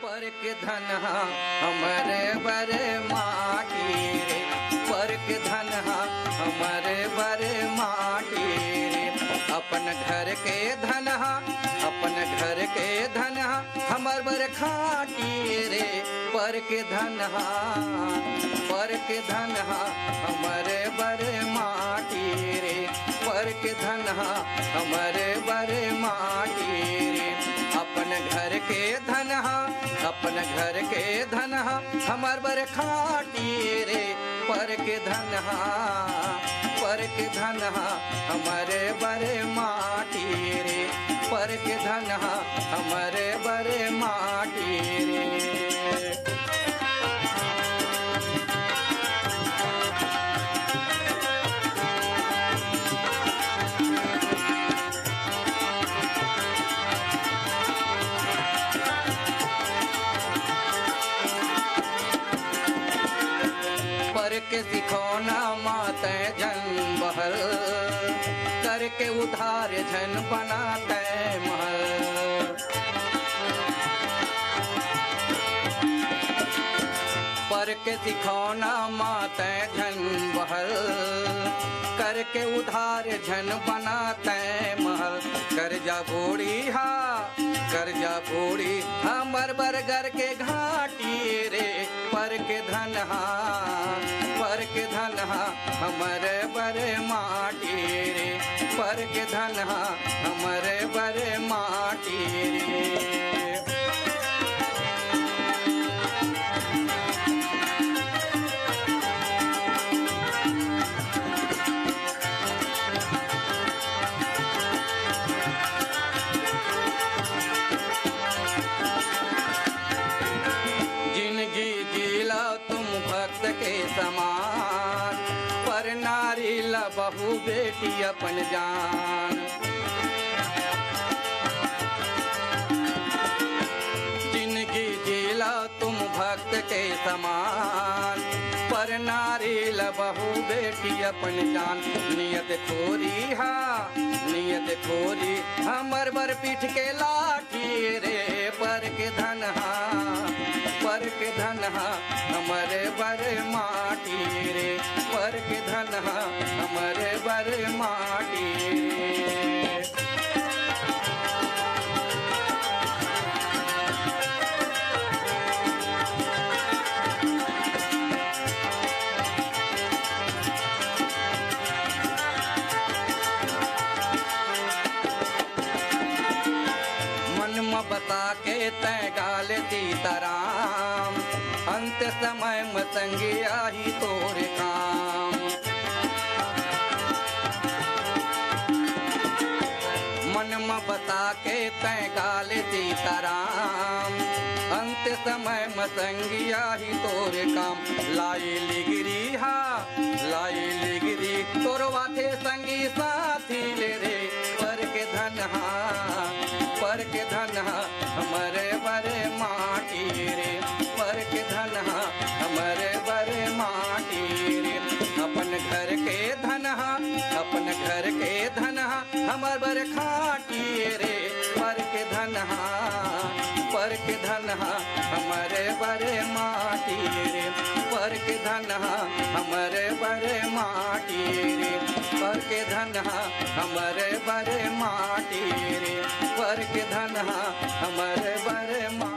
पर के धन हमरे बरे माटी रे, पर के धन हमरे बरे माटी रे। अपन घर के धन अपन घर के धन हमर बर खाटी रे, पर के धन पर के धन हमरे बरे माटी रे, पर के धन हमरे बरे माटी रे। अपन घर के धन अपन घर के धन हमर बर खाटी रे, पर के धन पर के धन हमरे बरे माटी रे, पर के धन हमरे बरे माटी रे। के सिखौना माते जन बहल, करके उधार जन बनाते महल। पर के सिखौना माते जन बहल, करके उधार जन बनाते महल। कर्जा बूढ़ी कर्जा बूढ़ी हमर बरगर के घाटी रे, पर के धन पर के धन हमरे बरे माटी रे, पर के धन हमरे बरे माटी रे। जिंदगी जीला तुम भक्त के समान, पर नारी ला बहू बेटी अपन जान। जिंदगी जीला तुम भक्त के समान, पर नारी ला बहू बेटी अपन जान। नियत खोरी नियत खोरी हमर बर पीठ के लाठी रे, पर के धन पर के धन हमरे बरे माटी रे, पर के धन हमरे बरे माटी रे। बता के तय गाल सीताराम, अंत समय में संगिया ही तोरे काम। मन में बता के तय गाल सीताराम, अंत समय में संगिया ही तोरे काम। लाई लिगिरी लाई लिगिरी तोरवा थे संगी साथी ले रे, पर के धन पर के धन हमरे बरे माटी रे, पर के धन हमरे बरे माटी रे। अपन घर के धन अपन घर के धन हमर बर खाटी रे, पर के धन पर के धन हमरे बरे माटी रे, पर के धन हमरे बरे माटी रे, पर के धन हमरे बरे माटी रे, पर के धन हमरे बरे माटी।